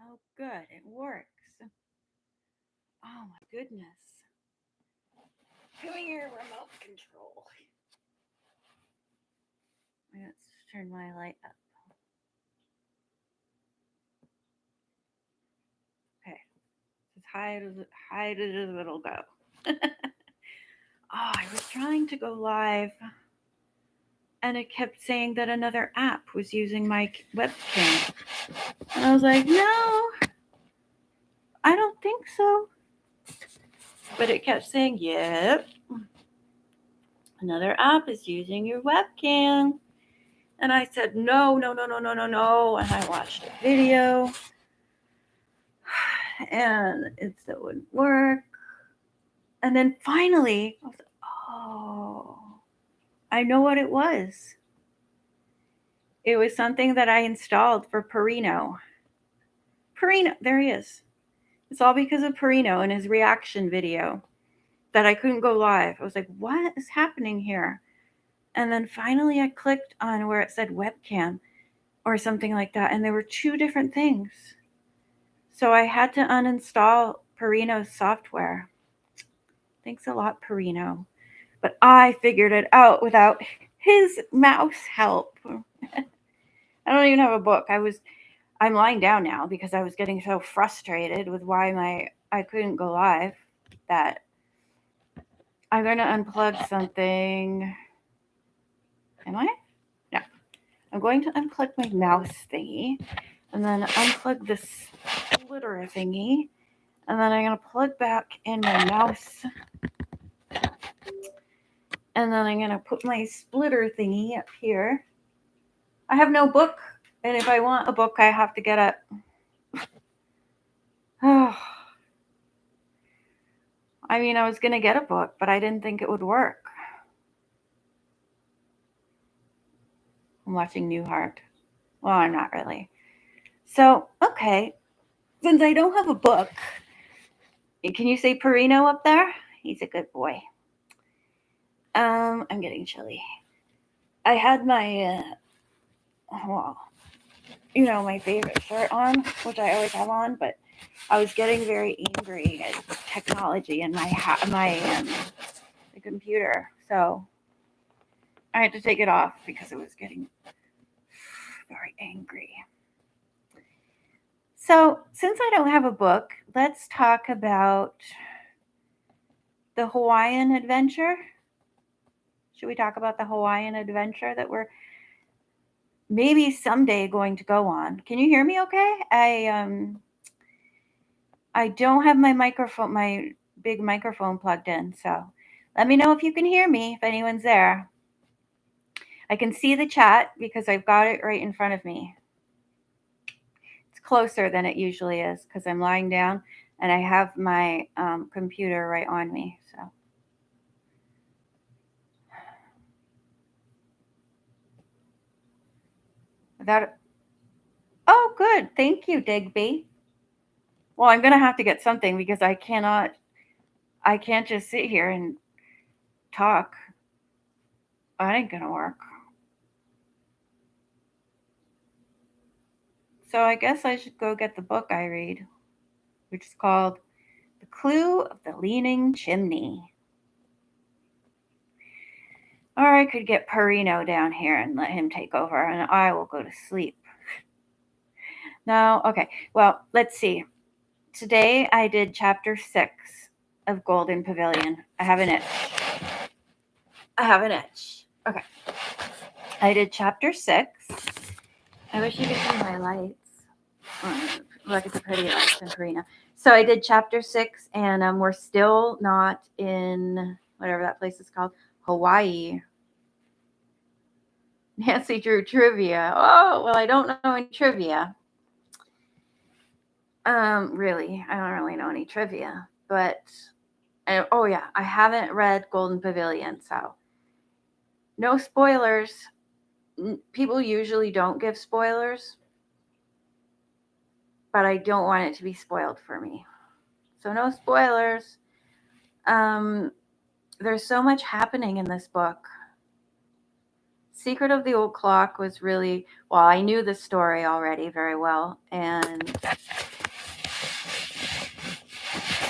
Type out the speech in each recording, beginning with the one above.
Oh, good. It works. Oh, my goodness. Give me your remote control. Let's turn my light up. Okay. As high as it'll go. Oh, I was trying to go live and it kept saying that another app was using my webcam. And I was like, no, I don't think so. But it kept saying, yep, another app is using your webcam. And I said, no, no, no, no, no, no, no. And I watched a video and it still wouldn't work. And then finally, I was like, oh, I know what it was. It was something that I installed for Pierino. Pierino, there he is. It's all because of Pierino and his reaction video that I couldn't go live. I was like, what is happening here? And then finally I clicked on where it said webcam or something like that. And there were two different things. So I had to uninstall Pierino's software. Thanks a lot, Pierino. But I figured it out without his mouse help. I don't even have a book. I'm lying down now because I was getting so frustrated with why I couldn't go live that I'm going to unplug something. Am I? No. I'm going to unplug my mouse thingy and then unplug this splitter thingy. And then I'm going to plug back in my mouse. And then I'm going to put my splitter thingy up here. I have no book. And if I want a book, I have to get up. Oh. I mean, I was going to get a book, but I didn't think it would work. I'm watching Newhart. Well, I'm not really. So, okay. Since I don't have a book, can you say Pierino up there? He's a good boy. I'm getting chilly. I had my, my favorite shirt on, which I always have on, but I was getting very angry at technology and the computer. So I had to take it off because it was getting very angry. So since I don't have a book, let's talk about the Hawaiian adventure. Should we talk about the Hawaiian adventure that we're maybe someday going to go on? Can you hear me okay? I don't have my big microphone plugged in, so let me know if you can hear me, if anyone's there. I can see the chat because I've got it right in front of me. It's closer than it usually is because I'm lying down and I have my computer right on me. So. Oh, good. Thank you, Digby. Well, I'm going to have to get something because I can't just sit here and talk. That ain't going to work. So I guess I should go get the book I read, which is called The Clue of the Leaning Chimney. Or I could get Pierino down here and let him take over, and I will go to sleep. No, okay. Well, let's see. Today I did chapter 6 of Golden Pavilion. I have an itch. Okay. I did chapter 6. I wish you could see my lights. Look at the pretty lights in Pierino. So I did chapter 6, and we're still not in whatever that place is called, Hawaii. Nancy drew trivia. Oh, well, I don't know any trivia. Really, I don't really know any trivia. But, oh yeah, I haven't read Golden Pavilion, so no spoilers. People usually don't give spoilers, but I don't want it to be spoiled for me. So no spoilers. There's so much happening in this book. Secret of the Old Clock was really, well, I knew the story already very well, and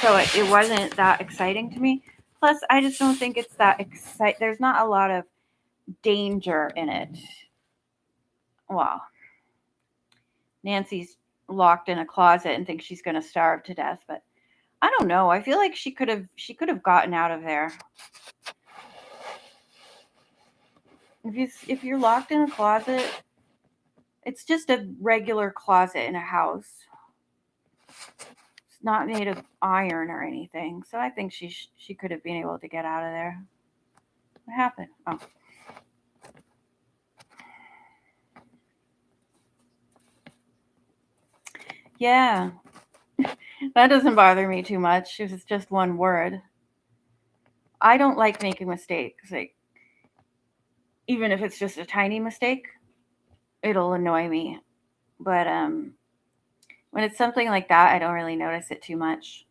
So it wasn't that exciting to me. Plus, I just don't think it's that exciting. There's not a lot of danger in it. Well, Nancy's locked in a closet and thinks she's going to starve to death, but I don't know. I feel like she could have gotten out of there. If you're locked in a closet, it's just a regular closet in a house. It's not made of iron or anything. So I think she could have been able to get out of there. What happened? Oh. Yeah. That doesn't bother me too much. It's just one word. I don't like making mistakes. Like, even if it's just a tiny mistake, it'll annoy me. But when it's something like that, I don't really notice it too much.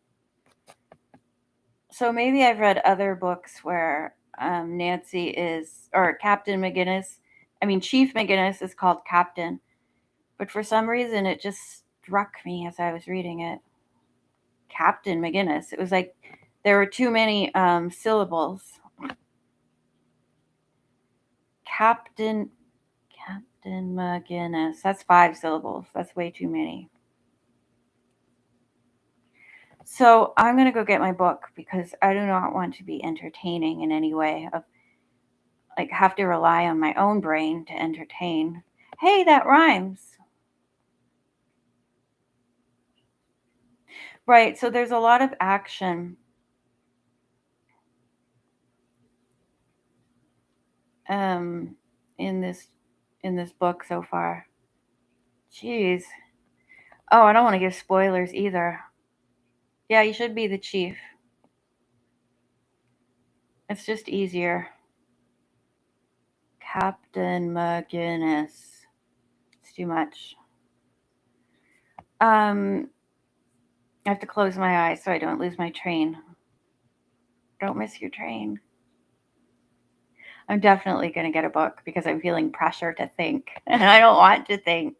So maybe I've read other books where Nancy is, or Captain McGinnis, Chief McGinnis is called Captain. But for some reason, it just struck me as I was reading it. Captain McGinnis. It was like there were too many syllables. Captain McGinnis. That's 5 syllables. That's way too many. So I'm going to go get my book because I do not want to be entertaining in any way. Of like have to rely on my own brain to entertain. Hey, that rhymes. Right. So there's a lot of action in this book so far. Jeez. Oh, I don't want to give spoilers either. Yeah, you should be the chief. It's just easier. Captain McGinnis. It's too much. I have to close my eyes so I don't lose my train. Don't miss your train. I'm definitely going to get a book because I'm feeling pressure to think. And I don't want to think.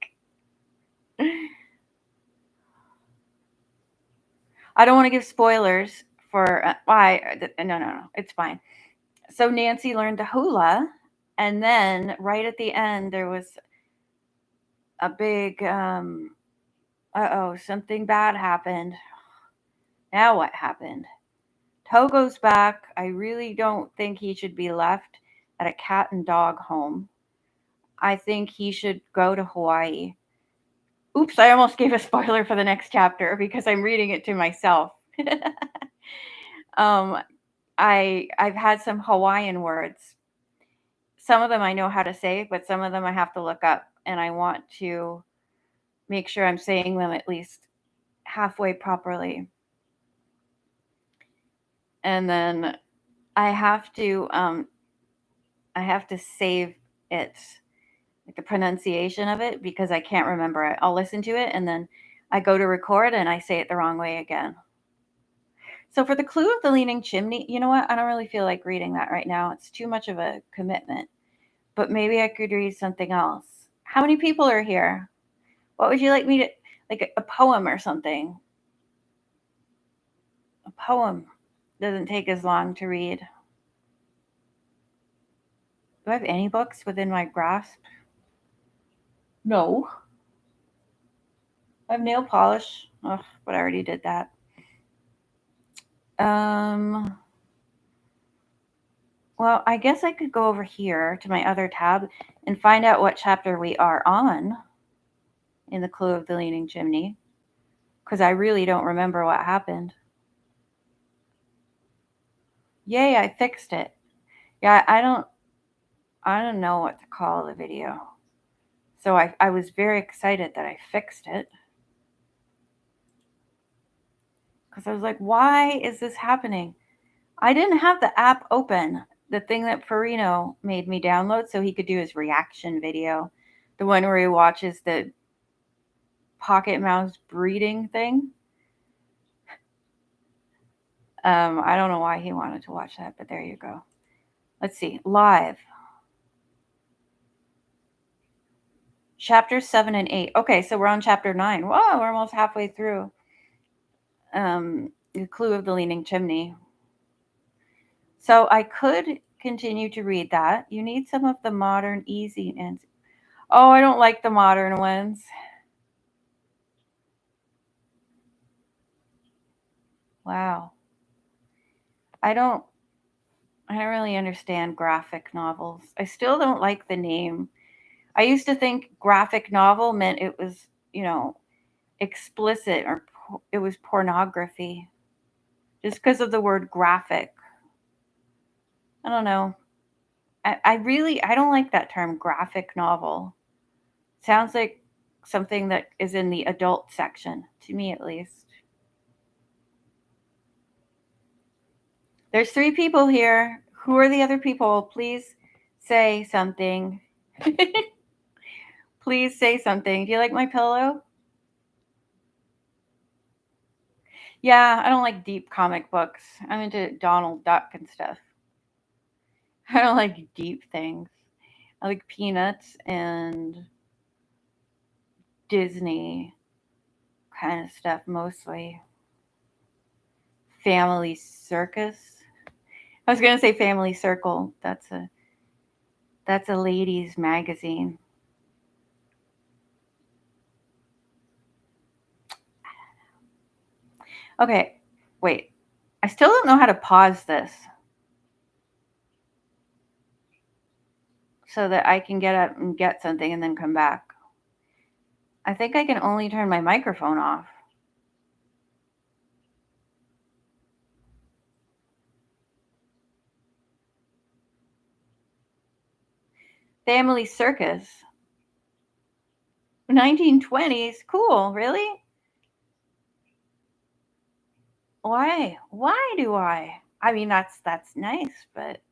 I don't want to give spoilers for why. No. It's fine. So Nancy learned the hula. And then right at the end, there was a big, something bad happened. Now what happened? Togo's back. I really don't think he should be left at a cat and dog home. I think he should go to Hawaii. Oops, I almost gave a spoiler for the next chapter because I'm reading it to myself. I've had some Hawaiian words. Some of them I know how to say, but some of them I have to look up, and I want to make sure I'm saying them at least halfway properly. And then I have to save it, like the pronunciation of it, because I can't remember it. I'll listen to it and then I go to record and I say it the wrong way again. So for the Clue of the Leaning Chimney, you know what? I don't really feel like reading that right now. It's too much of a commitment. But maybe I could read something else. How many people are here? What would you like me to, like a poem or something? A poem doesn't take as long to read. Do I have any books within my grasp? No. I have nail polish. Ugh, but I already did that. Well, I guess I could go over here to my other tab and find out what chapter we are on in the Clue of the Leaning Chimney, because I really don't remember what happened. Yay, I fixed it. Yeah, I don't know what to call the video. So I was very excited that I fixed it. Because I was like, why is this happening? I didn't have the app open, the thing that Pierino made me download so he could do his reaction video. The one where he watches the pocket mouse breeding thing. I don't know why he wanted to watch that, but there you go. Let's see. Live. Chapter 7 and 8. Okay, so we're on chapter 9. Whoa, we're almost halfway through. The Clue of the Leaning Chimney. So I could continue to read that. You need some of the modern easy and oh, I don't like the modern ones. Wow. I don't I don't really understand graphic novels. I still don't like the name. I used to think graphic novel meant it was, explicit or it was pornography just because of the word graphic. I don't know. I don't like that term graphic novel. Sounds like something that is in the adult section, to me at least. There's three people here. Who are the other people? Please say something. Please say something. Do you like my pillow? Yeah, I don't like deep comic books. I'm into Donald Duck and stuff. I don't like deep things. I like Peanuts and Disney kind of stuff mostly. Family Circus. I was gonna say Family Circle. That's a ladies' magazine. Okay, wait. I still don't know how to pause this so that I can get up and get something and then come back. I think I can only turn my microphone off. Family Circus. 1920s. Cool, really? Why? Why do I? I mean, that's nice, but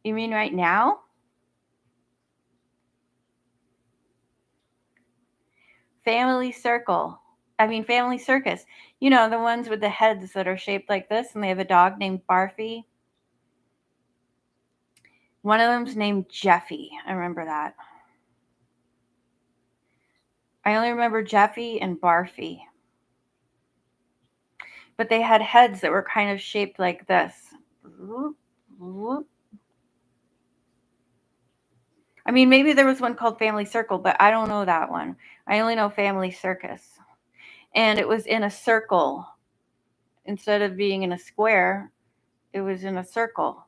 you mean right now? Family Circle. I mean, Family Circus. You know, the ones with the heads that are shaped like this, and they have a dog named Barfy. One of them's named Jeffy. I remember that. I only remember Jeffy and Barfy. But they had heads that were kind of shaped like this. I mean, maybe there was one called Family Circle, but I don't know that one. I only know Family Circus. And it was in a circle. Instead of being in a square, it was in a circle.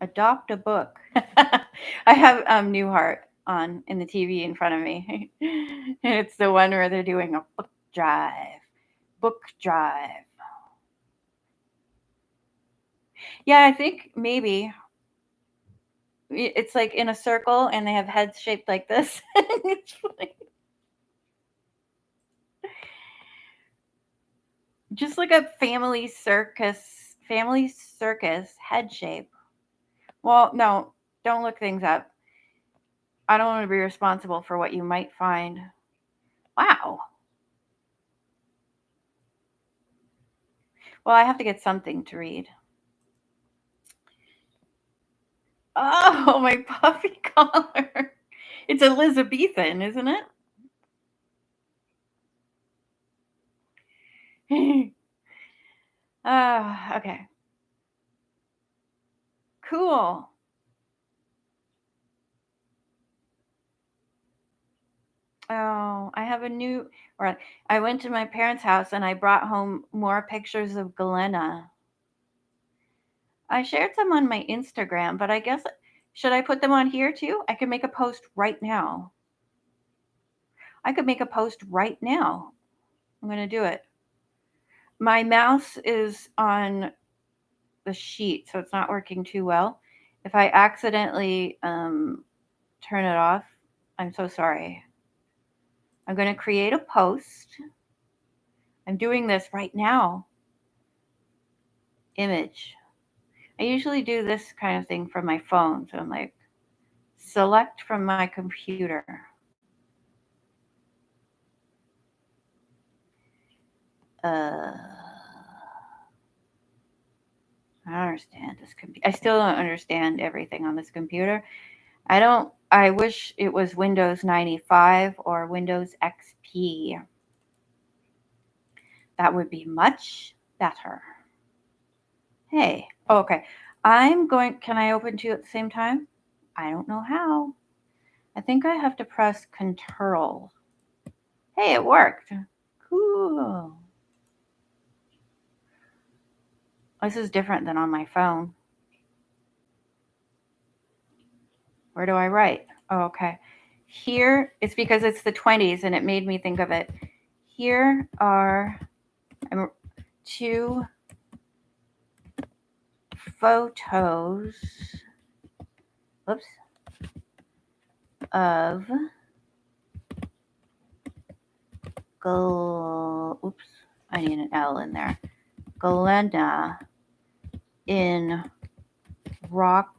Adopt a book. I have Newhart on in the TV in front of me. And it's the one where they're doing a book drive. Book drive. Yeah, I think maybe it's like in a circle and they have heads shaped like this. It's funny. Just look up family circus head shape. Well, no, don't look things up. I don't want to be responsible for what you might find. Wow. Well, I have to get something to read. Oh, my puffy collar. It's Elizabethan, isn't it? Okay. Cool. Oh, I have a new, or I went to my parents' house and I brought home more pictures of Glenna. I shared some on my Instagram, but I guess, should I put them on here too? I can make a post right now. I could make a post right now. I'm going to do it. My mouse is on the sheet, so it's not working too well. If I accidentally turn it off, I'm so sorry. I'm going to create a post. I'm doing this right now. Image. I usually do this kind of thing from my phone. So I'm like, select from my computer. I don't understand this computer. I still don't understand everything on this computer. I wish it was Windows 95 or Windows XP. That would be much better. Hey, okay. Can I open two at the same time? I don't know how. I think I have to press Control. Hey, it worked. Cool. This is different than on my phone. Where do I write? Oh, okay. Here, it's because it's the 20s and it made me think of it. Here are two photos, oops, of oops, I need an L in there. Glenna in Rockport,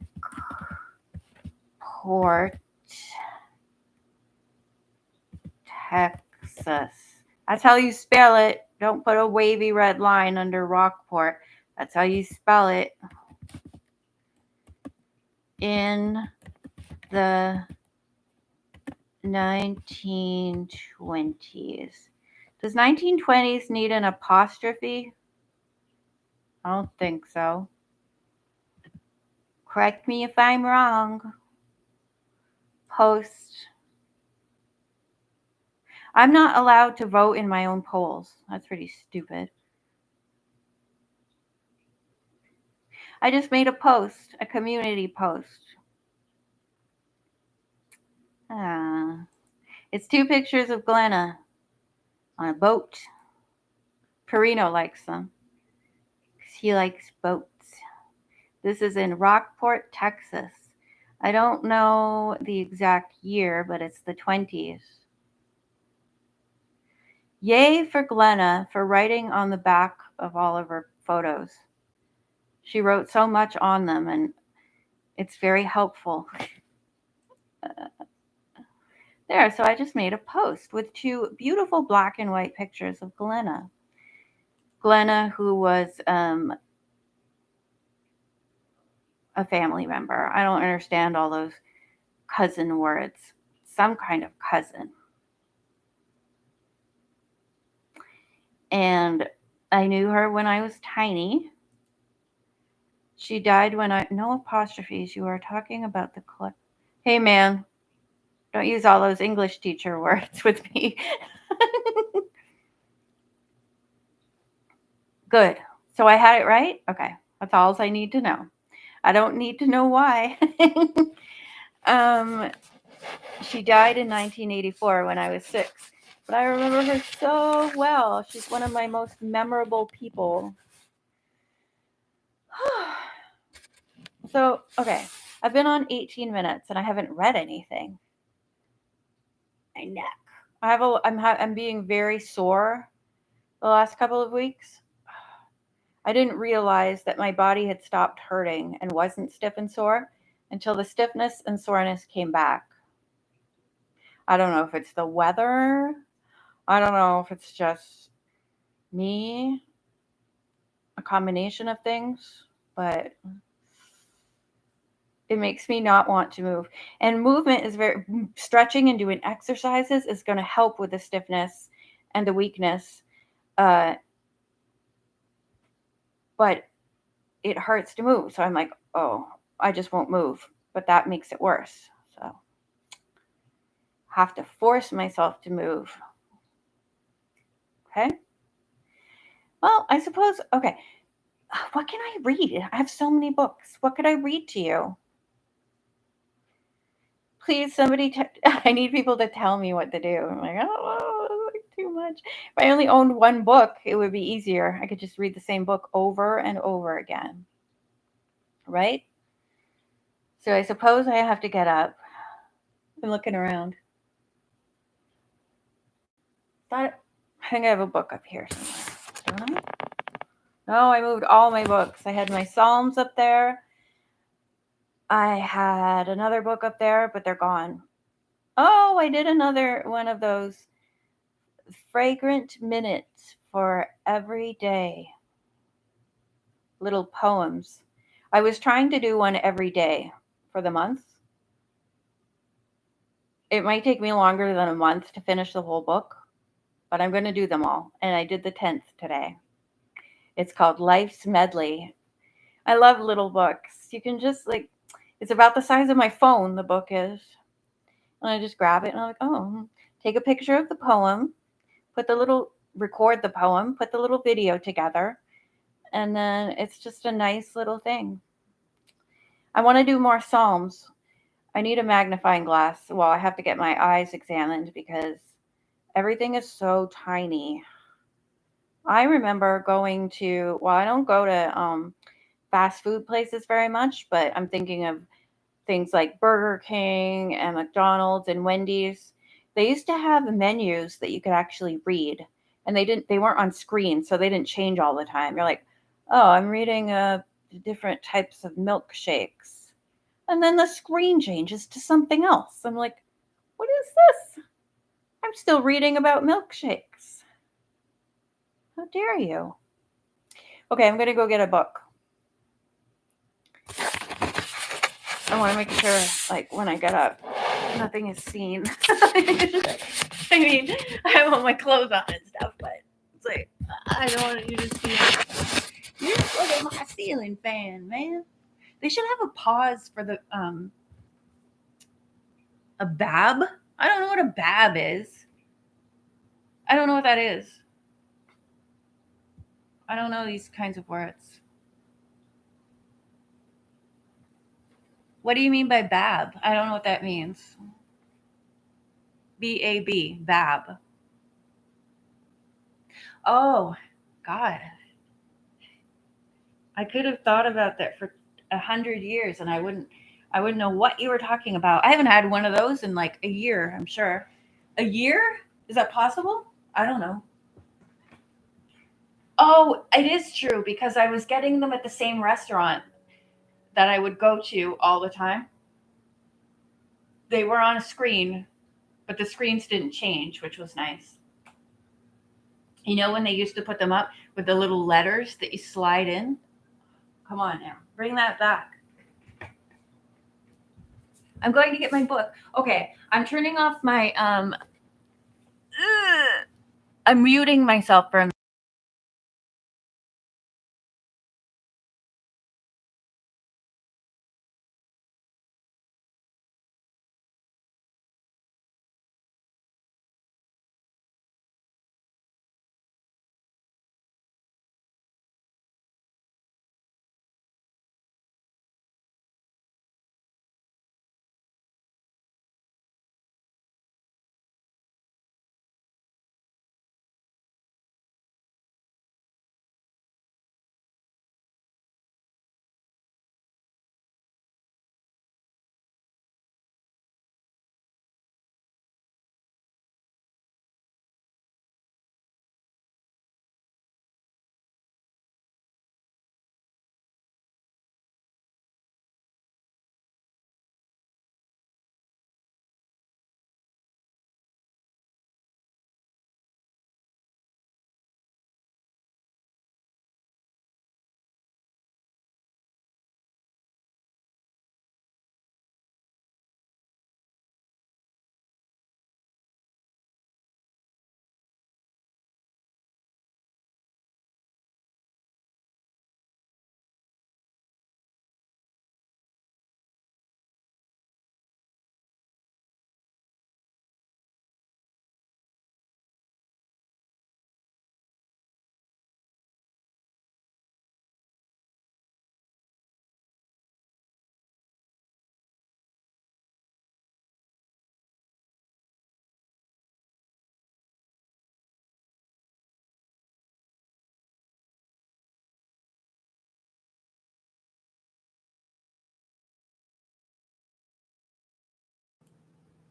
Texas. That's how you spell it. Don't put a wavy red line under Rockport. That's how you spell it. In the 1920s. Does 1920s need an apostrophe? I don't think so. Correct me if I'm wrong. Post. I'm not allowed to vote in my own polls. That's pretty stupid. I just made a post, a community post. It's two pictures of Glenna on a boat. Pierino likes them because he likes boats. This is in Rockport, Texas. I don't know the exact year, but it's the 20s. Yay for Glenna for writing on the back of all of her photos. She wrote so much on them, and it's very helpful. There, so I just made a post with two beautiful black and white pictures of Glenna. Glenna, who was a family member. I don't understand all those cousin words. Some kind of cousin. And I knew her when I was tiny. She died when no apostrophes. You are talking about the clip. Hey, man, don't use all those English teacher words with me. Good. So I had it right? Okay. That's all I need to know. I don't need to know why. She died in 1984 when I was 6. But I remember her so well. She's one of my most memorable people. So, okay. I've been on 18 minutes and I haven't read anything. My neck. I'm being very sore the last couple of weeks. I didn't realize that my body had stopped hurting and wasn't stiff and sore until the stiffness and soreness came back. I don't know if it's the weather. I don't know if it's just me, a combination of things, but it makes me not want to move. And movement is stretching and doing exercises is going to help with the stiffness and the weakness. But it hurts to move. So I'm like, oh, I just won't move. But that makes it worse. So have to force myself to move. Okay. Well, I suppose, okay. What can I read? I have so many books. What could I read to you? Please, somebody, I need people to tell me what to do. I'm like, oh, like too much. If I only owned one book, it would be easier. I could just read the same book over and over again. Right? So I suppose I have to get up. I'm looking around. I think I have a book up here somewhere. Don't I? No, I moved all my books. I had my Psalms up there. I had another book up there, but they're gone. Oh, I did another one of those fragrant minutes for every day. Little poems. I was trying to do one every day for the month. It might take me longer than a month to finish the whole book, but I'm going to do them all. And I did the 10th today. It's called Life's Medley. I love little books. You can just like, it's about the size of my phone, the book is. And I just grab it and I'm like, oh, take a picture of the poem, record the poem, put the little video together, and then it's just a nice little thing. I want to do more Psalms. I need a magnifying glass. Well, I have to get my eyes examined because everything is so tiny. I remember going to, well, I don't go to fast food places very much, but I'm thinking of things like Burger King and McDonald's and Wendy's. They used to have menus that you could actually read, and they weren't on screen, so they didn't change all the time. You're like, oh, I'm reading different types of milkshakes, and then the screen changes to something else. I'm like, what is this? I'm still reading about milkshakes. How dare you? Okay, I'm gonna go get a book. I want to make sure, like, when I get up, nothing is seen. I mean, I have all my clothes on and stuff, but it's like, I don't want you to see it. You just look at my ceiling fan, man. They should have a pause for the, a bab? I don't know what a bab is. I don't know what that is. I don't know these kinds of words. What do you mean by bab? I don't know what that means. B-A-B, bab. Oh, God. I could have thought about that for 100 years and I wouldn't know what you were talking about. I haven't had one of those in like a year, I'm sure. A year? Is that possible? I don't know. Oh, it is true because I was getting them at the same restaurant that I would go to all the time. They were on a screen, but the screens didn't change, which was nice. You know when they used to put them up with the little letters that you slide in? Come on now. Bring that back. I'm going to get my book. Okay, I'm turning off my I'm muting myself for a minute.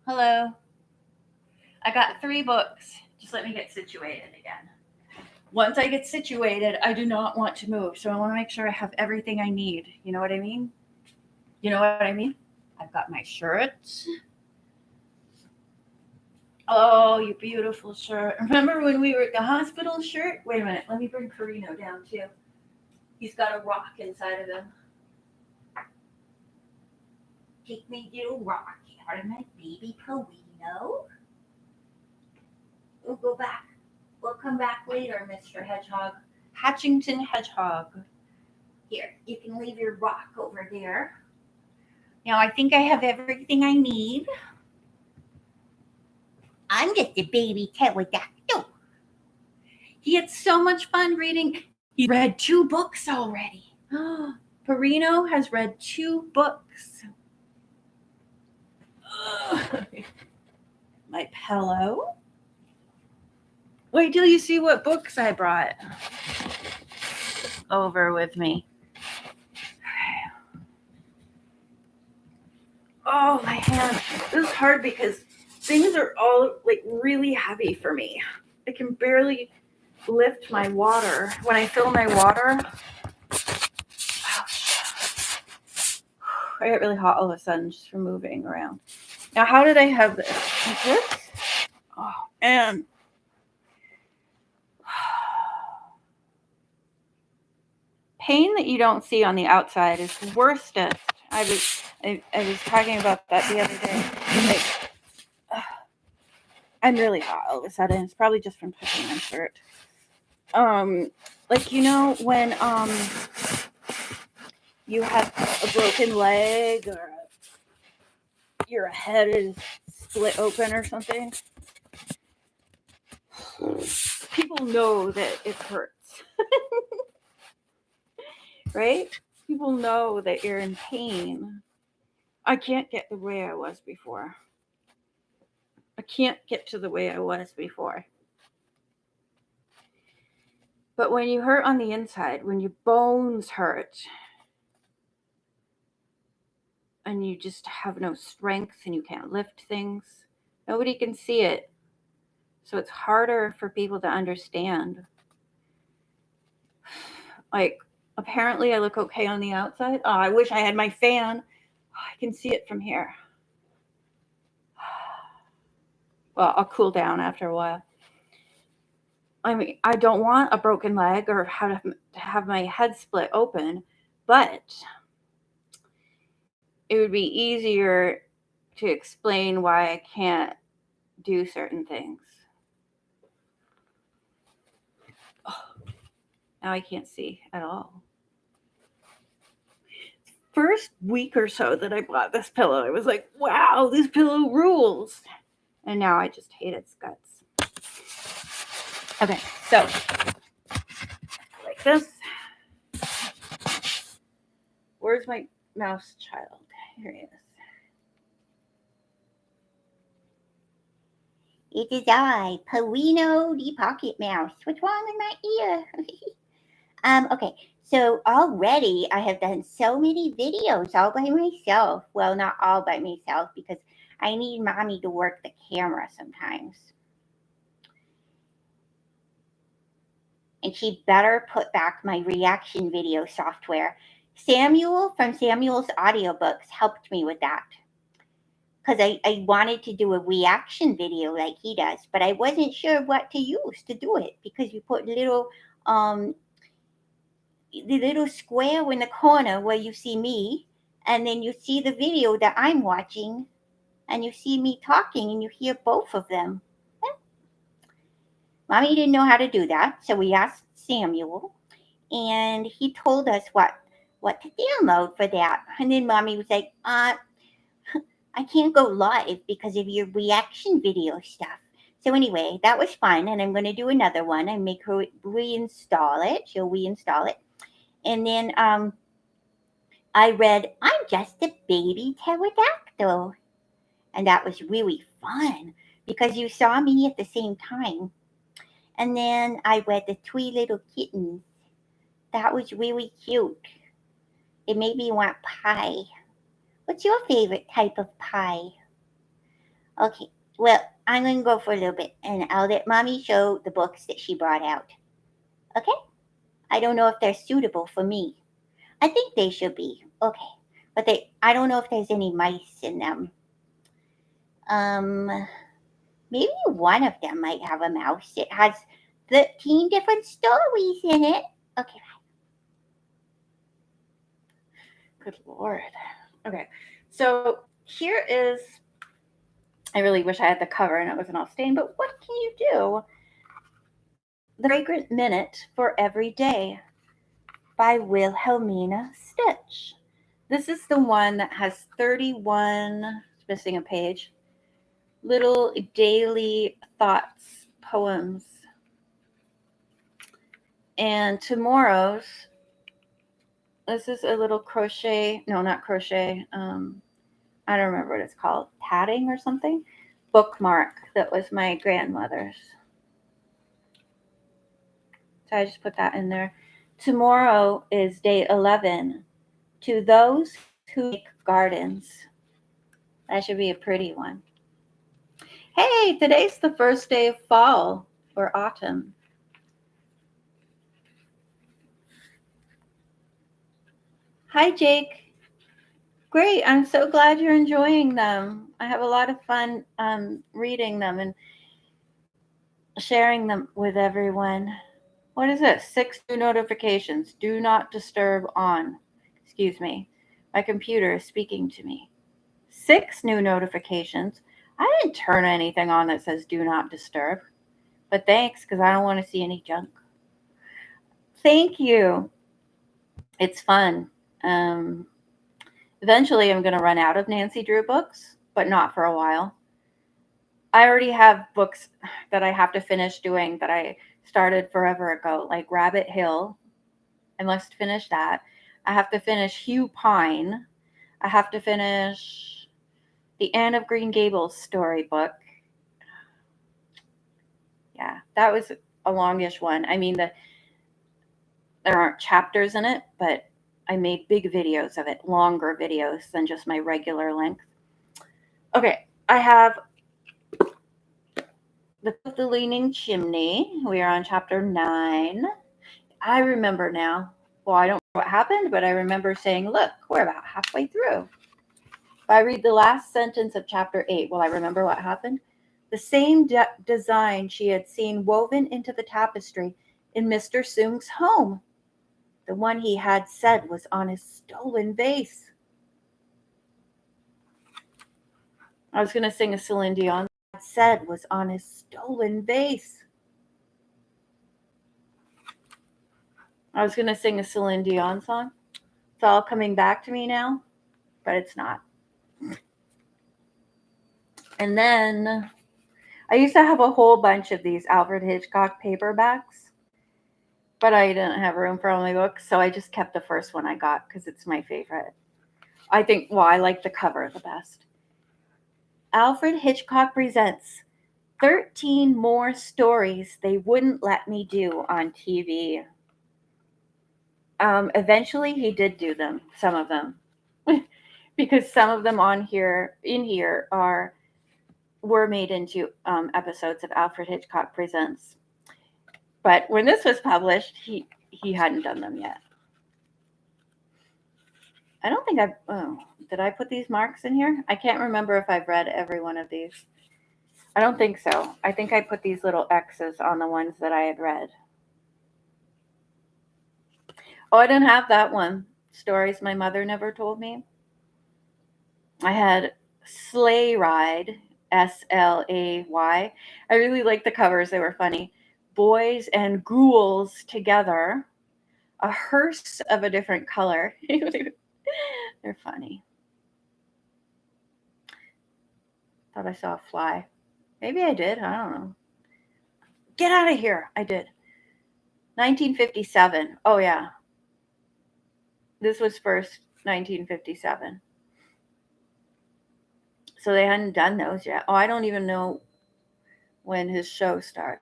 Hello. I got 3 books. Just let me get situated again. Once I get situated, I do not want to move. So I want to make sure I have everything I need. You know what I mean? You know what I mean? I've got my shirt. Oh, you beautiful shirt. Remember when we were at the hospital shirt? Wait a minute. Let me bring Pierino down too. He's got a rock inside of him. Take me, little rock. Out of my baby Pierino. No? We'll go back. We'll come back later, Mr. Hedgehog. Hatchington Hedgehog. Here, you can leave your rock over there. Now I think I have everything I need. I'm just a baby pterodactyl. He had so much fun reading. He read 2 books already. Pierino has read 2 books. My pillow. Wait till you see what books I brought over with me. Oh, my hand. This is hard because things are all like really heavy for me. I can barely lift my water. When I fill my water, I get really hot all of a sudden just from moving around. Now, how did I have this? Like this? Oh, and pain that you don't see on the outside is the worstest. I was talking about that the other day. Like, I'm really hot all of a sudden. It's probably just from touching my shirt. Like, you know, when you have a broken leg or your head is split open or something, people know that it hurts. Right? People know that you're in pain. I can't get the way I was before. I can't get to the way I was before. But when you hurt on the inside, when your bones hurt, and you just have no strength and you can't lift things, nobody can see it. So it's harder for people to understand. Like, apparently I look okay on the outside. Oh, I wish I had my fan. I can see it from here. Well, I'll cool down after a while. I mean, I don't want a broken leg or to have my head split open, but it would be easier to explain why I can't do certain things. Oh, now I can't see at all. First week or so that I bought this pillow, I was like, wow, this pillow rules. And now I just hate its guts. Okay, so like this. Where's my mouse child? Here he is. It is I, Pierino the Pocket Mouse. What's wrong with my ear? Okay, so already I have done so many videos all by myself. Well, not all by myself because I need mommy to work the camera sometimes. And she better put back my reaction video software. Samuel from Samuel's audiobooks helped me with that. Because I wanted to do a reaction video like he does, but I wasn't sure what to use to do it because you put the little square in the corner where you see me, and then you see the video that I'm watching, and you see me talking, and you hear both of them. Mommy didn't know how to do that, so we asked Samuel, and he told us what to download for that. And then Mommy was like, I can't go live because of your reaction video stuff. So anyway, that was fun, and I'm going to do another one and make her reinstall it. She'll reinstall it. And then I read, I'm just a baby pterodactyl. And that was really fun because you saw me at the same time. And then I read The 3 Little Kittens. That was really cute. It made me want pie. What's your favorite type of pie? Okay, well, I'm going to go for a little bit, and I'll let Mommy show the books that she brought out. Okay? I don't know if they're suitable for me. I think they should be. Okay. But I don't know if there's any mice in them. Maybe one of them might have a mouse. It has 13 different stories in it. Okay. Good Lord. Okay. So here is I really wish I had the cover and it wasn't all stained, but what can you do? The Fragrant Minute for Every Day by Wilhelmina Stitch. This is the one that has 31, missing a page, little daily thoughts, poems. And tomorrow's, this is a little crochet, no, not crochet, I don't remember what it's called, tatting or something, bookmark that was my grandmother's. So I just put that in there. Tomorrow is day 11. To those who make gardens. That should be a pretty one. Hey, today's the first day of fall or autumn. Hi, Jake. Great. I'm so glad you're enjoying them. I have a lot of fun reading them and sharing them with everyone. What is this? 6 new notifications. Do not disturb on. Excuse me. My computer is speaking to me. 6 new notifications. I didn't turn anything on that says do not disturb. But thanks, because I don't want to see any junk. Thank you. It's fun. Eventually, I'm going to run out of Nancy Drew books, but not for a while. I already have books that I have to finish doing that I started forever ago, like Rabbit Hill. I must finish that. I have to finish Hugh Pine. I have to finish the Anne of Green Gables storybook. Yeah, that was a longish one. I mean, there aren't chapters in it, but I made big videos of it, longer videos than just my regular length. Okay, I have the Leaning Chimney. We are on chapter 9. I remember now. Well, I don't know what happened, but I remember saying, look, we're about halfway through. If I read the last sentence of chapter 8, will I remember what happened? The same design she had seen woven into the tapestry in Mr. Soong's home. The one he had said was on his stolen vase. I was going to sing a Celine Dion. Said was on his stolen vase. I was going to sing a Celine Dion song. It's all coming back to me now, but it's not. And then I used to have a whole bunch of these Alfred Hitchcock paperbacks, but I didn't have room for all my books, so I just kept the first one I got because it's my favorite. I think, well, I like the cover the best. Alfred Hitchcock presents 13 more stories they wouldn't let me do on TV. Eventually, he did do them, some of them, because some of them in here were made into episodes of Alfred Hitchcock Presents. But when this was published, he hadn't done them yet. I don't think did I put these marks in here? I can't remember if I've read every one of these. I don't think so. I think I put these little X's on the ones that I had read. Oh, I didn't have that one. Stories my mother never told me. I had Sleigh Ride, Slay. I really liked the covers. They were funny. Boys and Ghouls Together. A Hearse of a Different Color. They're funny. Thought I saw a fly. Maybe I did. I don't know. Get out of here. I did. 1957. Oh, yeah. This was first 1957. So they hadn't done those yet. Oh, I don't even know when his show started.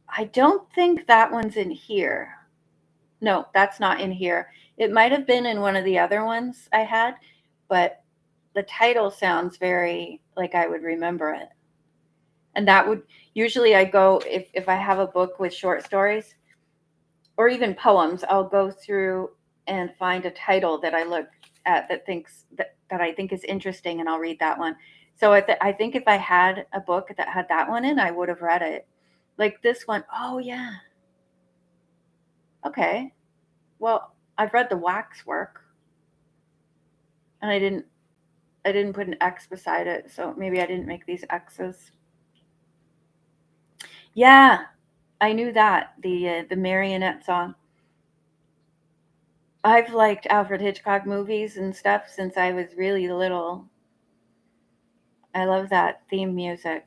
I don't think that one's in here. No, that's not in here. It might have been in one of the other ones I had, but the title sounds very like I would remember it. And that would usually I go if I have a book with short stories or even poems, I'll go through and find a title that I look at that I think is interesting, and I'll read that one. So I think if I had a book that had that one in, I would have read it. Like this one. Oh yeah. Okay. Well, I've read the Waxwork. And I didn't put an X beside it, so maybe I didn't make these X's. Yeah, I knew that the marionette song. I've liked Alfred Hitchcock movies and stuff since I was really little. I love that theme music.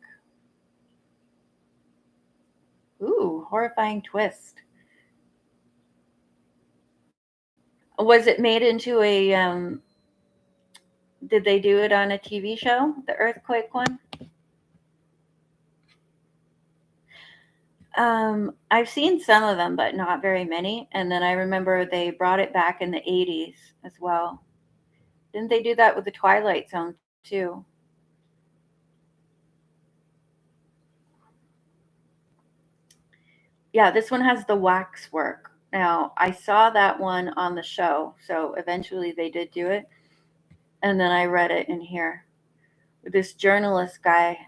Ooh, horrifying twist. Was it made into a did they do it on a TV show? The earthquake one? I've seen some of them, but not very many. And then I remember they brought it back in the 80s as well. Didn't they do that with the Twilight Zone too? Yeah, this one has the waxwork. Now, I saw that one on the show, so eventually they did do it. And then I read it in here. This journalist guy,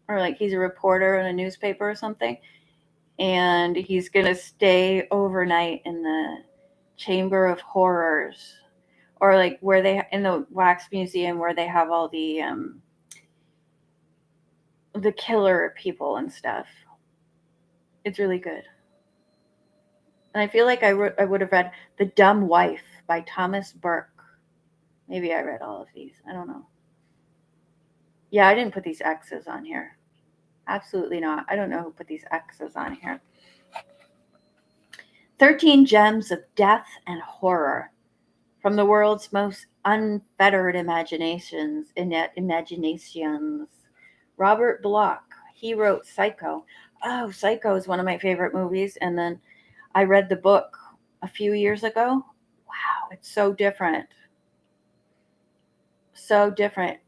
or like he's a reporter in a newspaper or something, and he's gonna stay overnight in the Chamber of Horrors, or like where they in the wax museum where they have all the killer people and stuff. It's really good. And I feel like I would have read The Dumb Wife by Thomas Burke. Maybe I read all of these. I don't know. Yeah, I didn't put these X's on here. Absolutely not. I don't know who put these X's on here. 13 Gems of Death and Horror from the world's most unfettered imaginations. Robert Bloch. He wrote Psycho. Oh, Psycho is one of my favorite movies. And then I read the book a few years ago. Wow, it's so different. So different.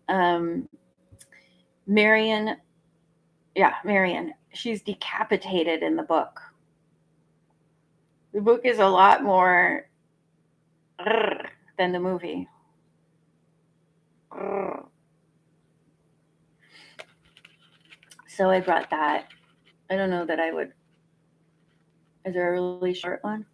Marion, yeah, Marion. She's decapitated in the book. The book is a lot more than the movie. So I brought that. I don't know that I would. Is there a really short one?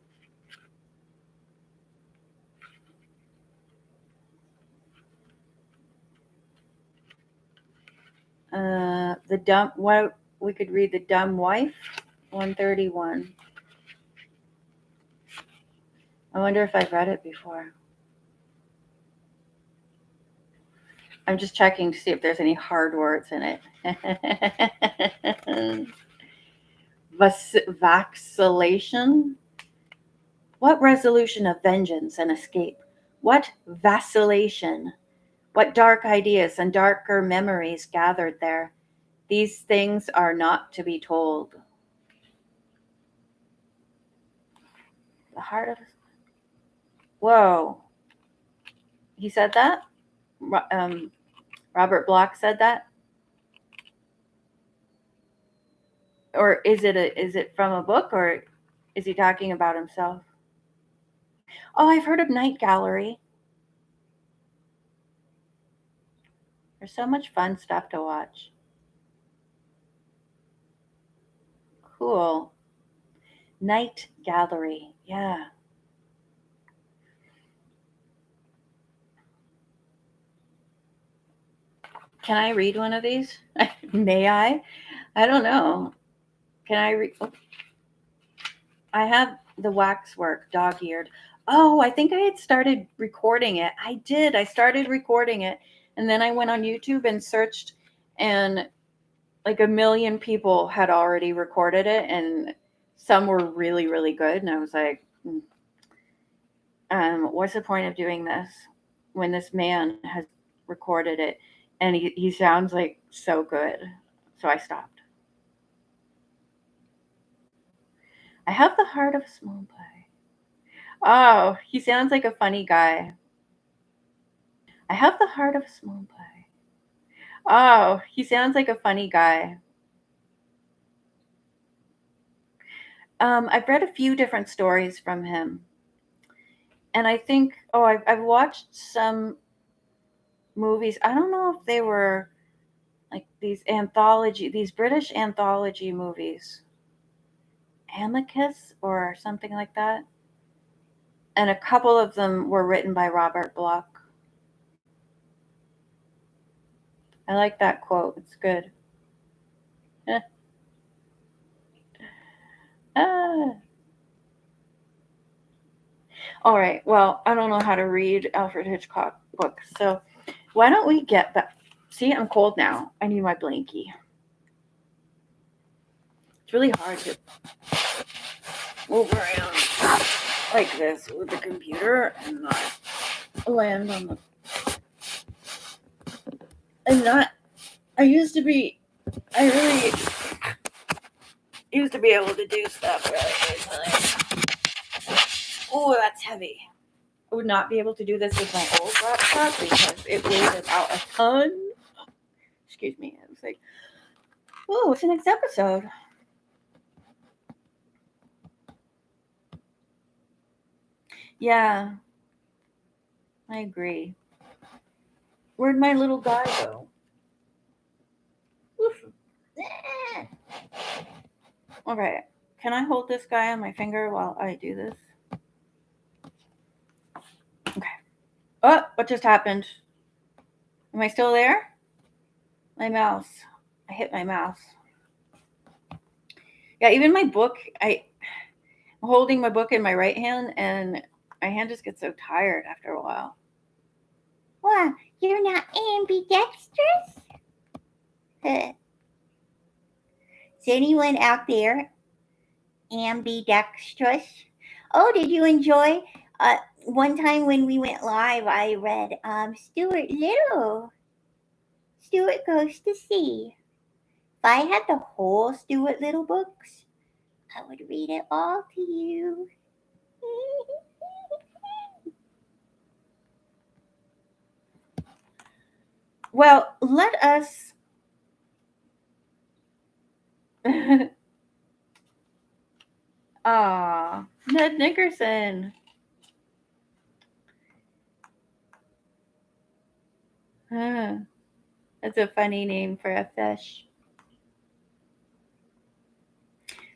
The dumb. What we could read the dumb wife, 131. I wonder if I've read it before. I'm just checking to see if there's any hard words in it. Vacillation. What resolution of vengeance and escape? What vacillation? What dark ideas and darker memories gathered there? These things are not to be told. The heart of. Whoa. He said that? Robert Bloch said that? Or is it from a book, or is he talking about himself? Oh, I've heard of Night Gallery. There's so much fun stuff to watch. Cool. Night Gallery. Yeah. Can I read one of these? May I? I don't know. Can I read? Oh, I have the waxwork, dog eared. Oh, I think I had started recording it. I did. I started recording it. And then I went on YouTube and searched, and like a million people had already recorded it. And some were really, really good. And I was like, what's the point of doing this when this man has recorded it and he sounds like so good? So I stopped. I have the heart of a small pie. Oh, he sounds like a funny guy. I have the heart of a small pie. Oh, he sounds like a funny guy. I've read a few different stories from him. And I think, I've watched some movies. I don't know if they were like these British anthology movies. Amicus or something like that. And a couple of them were written by Robert Bloch. I like that quote. It's good. Ah. All right. Well, I don't know how to read Alfred Hitchcock books, so why don't we get back? See, I'm cold now. I need my blankie. It's really hard to move around like this with the computer and not land on the. I'm not. I used to be. I really used to be able to do stuff really easily. Oh, that's heavy. I would not be able to do this with my old laptop because it weighs about a ton. Excuse me. I was like, oh, what's the next episode? Yeah, I agree. Where'd my little guy go? Okay, can I hold this guy on my finger while I do this? Okay. Oh, what just happened? Am I still there? My mouse. I hit my mouse. Yeah, even my book, I'm holding my book in my right hand and my hand just gets so tired after a while. What? You're not ambidextrous? Is anyone out there ambidextrous? Oh, did you enjoy? One time when we went live, I read Stuart Little. Stuart Goes to Sea. If I had the whole Stuart Little books, I would read it all to you. Well, let us. Ah, Ned Nickerson. Huh, that's a funny name for a fish.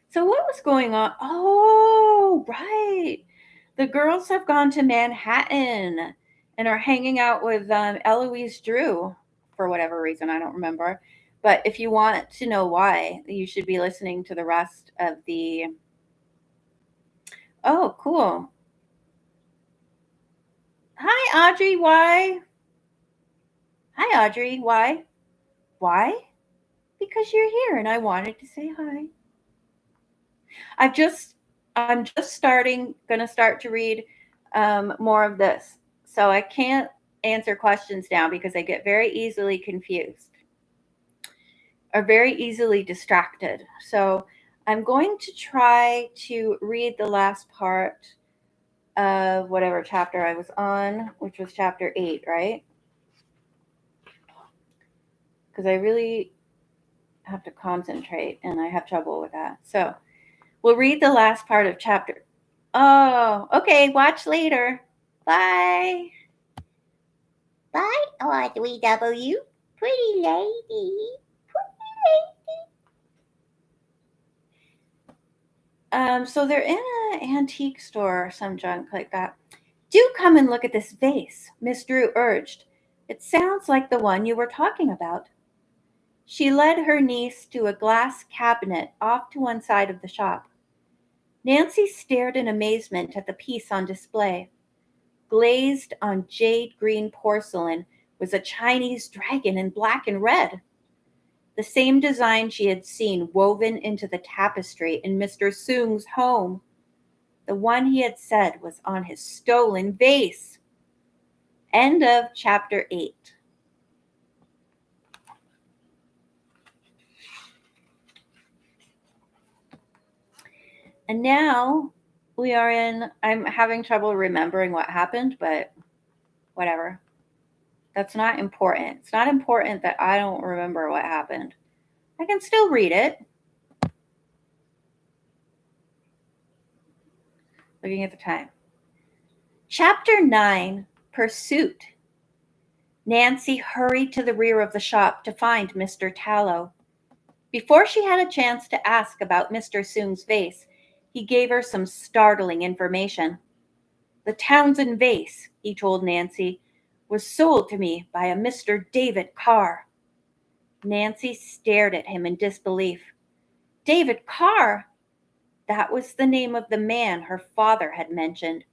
So, what was going on? Oh, right. The girls have gone to Manhattan and are hanging out with Eloise Drew for whatever reason. I don't remember. But if you want to know why, you should be listening to the rest of the. Oh, cool. Hi, Audrey. Why? Hi, Audrey. Why? Why? Because you're here and I wanted to say hi. I've just I'm just gonna start to read more of this. So I can't answer questions now because I get very easily confused or very easily distracted. So I'm going to try to read the last part of whatever chapter I was on, which was chapter 8, right? Because I really have to concentrate and I have trouble with that. So we'll read the last part of chapter. Oh, okay. Watch later. Bye. Bye, Audrey W. Pretty lady. So they're in an antique store or some junk like that. Do come and look at this vase, Miss Drew urged. It sounds like the one you were talking about. She led her niece to a glass cabinet off to one side of the shop. Nancy stared in amazement at the piece on display. Glazed on jade green porcelain was a Chinese dragon in black and red. The same design she had seen woven into the tapestry in Mr. Soong's home. The one he had said was on his stolen vase. End of chapter 8. And now we are in, I'm having trouble remembering what happened, but whatever. That's not important. It's not important that I don't remember what happened. I can still read it. Looking at the time. Chapter 9, Pursuit. Nancy hurried to the rear of the shop to find Mr. Tallow. Before she had a chance to ask about Mr. Soong's vase, he gave her some startling information. The Townsend vase, he told Nancy, was sold to me by a Mr. David Carr. Nancy stared at him in disbelief. David Carr! That was the name of the man her father had mentioned.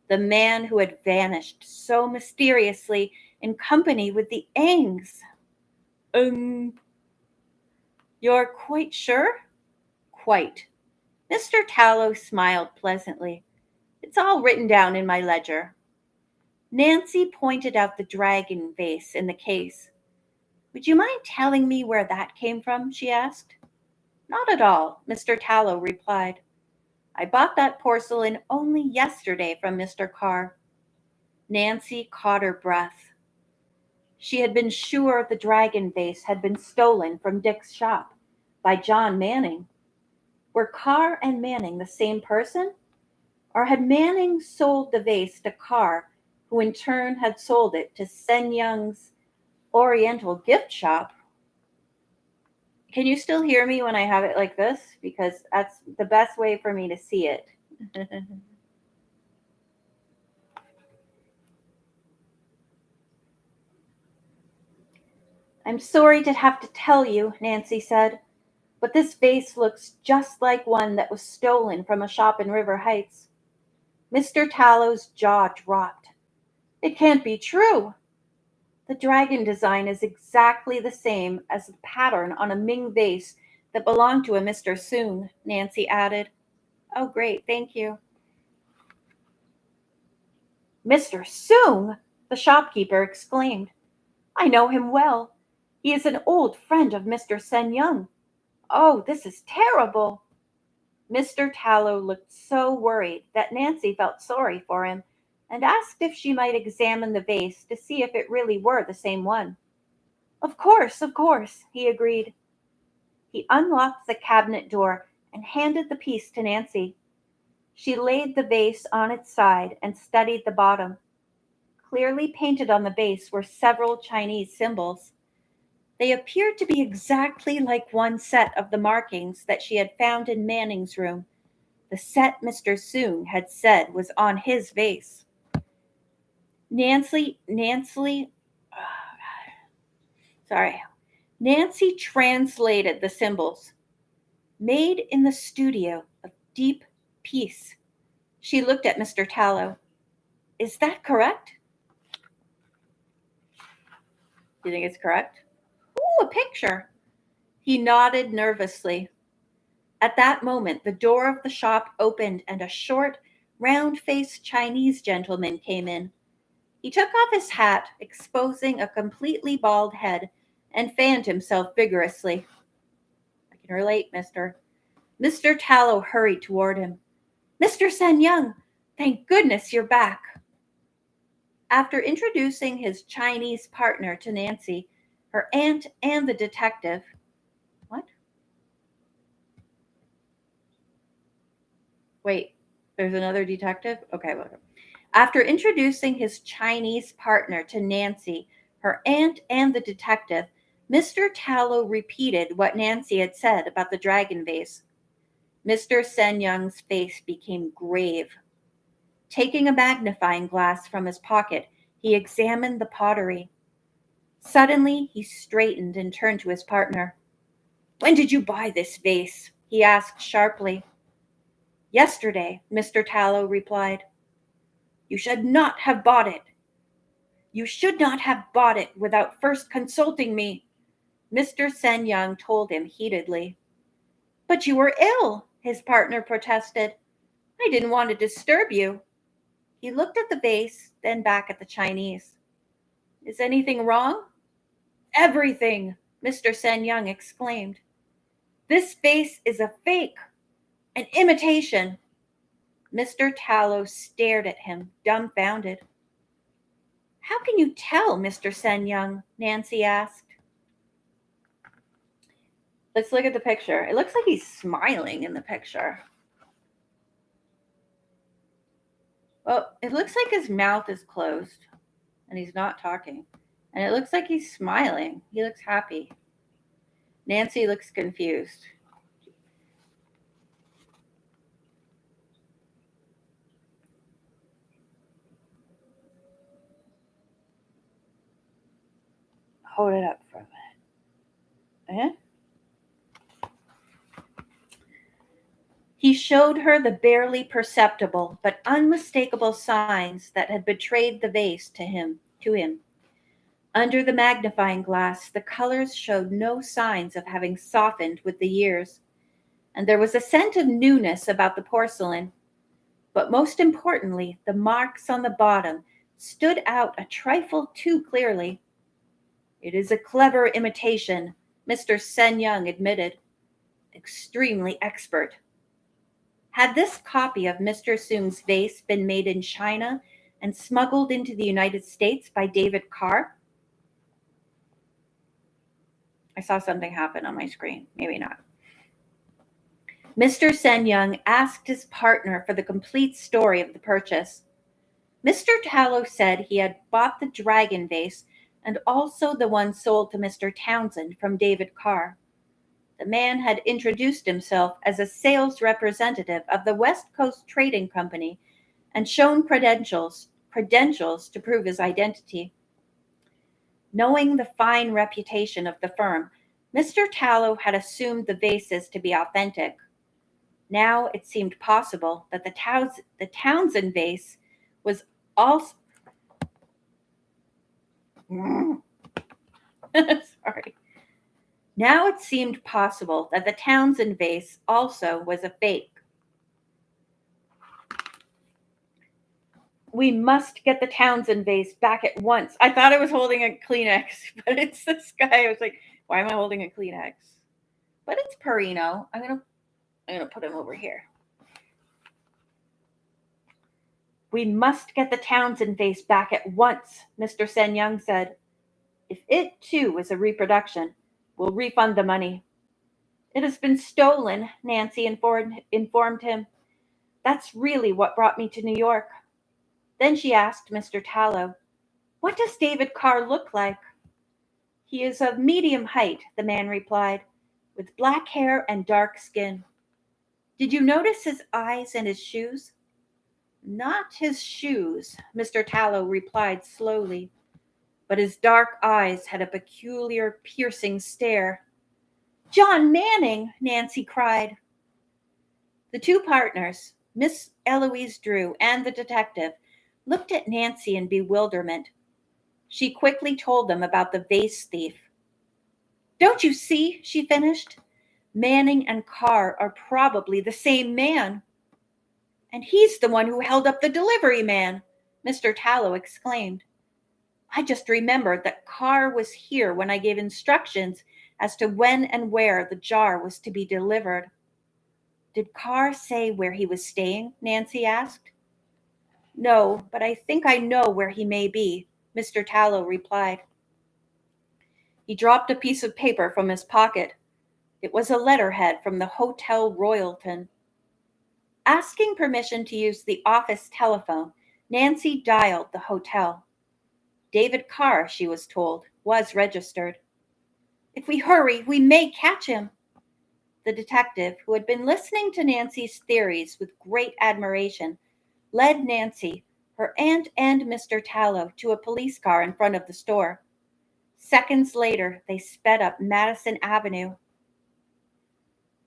The man who had vanished so mysteriously in company with the Angs. You're quite sure? Quite. Mr. Tallow smiled pleasantly. It's all written down in my ledger. Nancy pointed out the dragon vase in the case. Would you mind telling me where that came from? She asked. Not at all, Mr. Tallow replied. I bought that porcelain only yesterday from Mr. Carr. Nancy caught her breath. She had been sure the dragon vase had been stolen from Dick's shop by John Manning. Were Carr and Manning the same person? Or had Manning sold the vase to Carr, who in turn had sold it to Sen Young's Oriental gift shop? Can you still hear me when I have it like this? Because that's the best way for me to see it. I'm sorry to have to tell you, Nancy said, but this vase looks just like one that was stolen from a shop in River Heights. Mr. Tallow's jaw dropped. It can't be true. The dragon design is exactly the same as the pattern on a Ming vase that belonged to a Mr. Soong, Nancy added. Oh, great, thank you. Mr. Soong, the shopkeeper exclaimed. I know him well. He is an old friend of Mr. Sen Yung. Oh, this is terrible. Mr. Tallow looked so worried that Nancy felt sorry for him and asked if she might examine the vase to see if it really were the same one. Of course, he agreed. He unlocked the cabinet door and handed the piece to Nancy. She laid the vase on its side and studied the bottom. Clearly painted on the base were several Chinese symbols. They appeared to be exactly like one set of the markings that she had found in Manning's room, the set Mr. Soong had said was on his vase. Nancy translated the symbols. Made in the studio of deep peace. She looked at Mr. Tallow. Is that correct? Do you think it's correct? Ooh, a picture. He nodded nervously. At that moment, the door of the shop opened and a short, round-faced Chinese gentleman came in. He took off his hat, exposing a completely bald head, and fanned himself vigorously. I can relate, mister. Mr. Tallow hurried toward him. Mr. Sen Yung, thank goodness you're back. After introducing his Chinese partner to Nancy, her aunt and the detective. What? Wait, there's another detective? Okay, well. After introducing his Chinese partner to Nancy, her aunt and the detective, Mr. Tallow repeated what Nancy had said about the dragon vase. Mr. Sen Young's face became grave. Taking a magnifying glass from his pocket, he examined the pottery. Suddenly, he straightened and turned to his partner. When did you buy this vase? He asked sharply. Yesterday, Mr. Tallow replied. You should not have bought it. You should not have bought it without first consulting me, Mr. Sen Yung told him heatedly. But you were ill, his partner protested. I didn't want to disturb you. He looked at the vase, then back at the Chinese. Is anything wrong? Everything, Mr. Sen Yung exclaimed. This vase is a fake, an imitation. Mr. Tallow stared at him, dumbfounded. How can you tell, Mr. Sen Yung? Nancy asked. Let's look at the picture. It looks like he's smiling in the picture. Well, it looks like his mouth is closed and he's not talking. And it looks like he's smiling. He looks happy. Nancy looks confused. Hold it up for a minute. He showed her the barely perceptible but unmistakable signs that had betrayed the vase to him. Under the magnifying glass, the colors showed no signs of having softened with the years, and there was a scent of newness about the porcelain. But most importantly, the marks on the bottom stood out a trifle too clearly. It is a clever imitation, Mr. Sen Yung admitted. Extremely expert. Had this copy of Mr. Soong's vase been made in China and smuggled into the United States by David Carr? I saw something happen on my screen. Maybe not. Mr. Sen Yung asked his partner for the complete story of the purchase. Mr. Tallow said he had bought the dragon vase and also the one sold to Mr. Townsend from David Carr. The man had introduced himself as a sales representative of the West Coast Trading Company and shown credentials to prove his identity. Knowing the fine reputation of the firm, Mr. Tallow had assumed the vases to be authentic. Now it seemed possible that the Townsend vase was also sorry. Now it seemed possible that the Townsend vase also was a fake. We must get the Townsend vase back at once. I thought I was holding a Kleenex, but it's this guy. I was like, why am I holding a Kleenex? But it's Pierino. I'm gonna put him over here. We must get the Townsend vase back at once, Mr. Sen Yung said. If it too was a reproduction, we'll refund the money. It has been stolen, Nancy informed him. That's really what brought me to New York. Then she asked Mr. Tallow, what does David Carr look like? He is of medium height, the man replied, with black hair and dark skin. Did you notice his eyes and his shoes? Not his shoes, Mr. Tallow replied slowly, but his dark eyes had a peculiar, piercing stare. John Manning, Nancy cried. The two partners, Miss Eloise Drew and the detective, looked at Nancy in bewilderment. She quickly told them about the vase thief. Don't you see, she finished. Manning and Carr are probably the same man. And he's the one who held up the delivery man, Mr. Tallow exclaimed. I just remembered that Carr was here when I gave instructions as to when and where the jar was to be delivered. Did Carr say where he was staying? Nancy asked. No, but I think I know where he may be, Mr. Tallow replied. He dropped a piece of paper from his pocket. It was a letterhead from the Hotel Royalton. Asking permission to use the office telephone, Nancy dialed the hotel. David Carr, she was told, was registered. If we hurry, we may catch him. The detective, who had been listening to Nancy's theories with great admiration, led Nancy, her aunt, and Mr. Tallow to a police car in front of the store. Seconds later, they sped up Madison Avenue.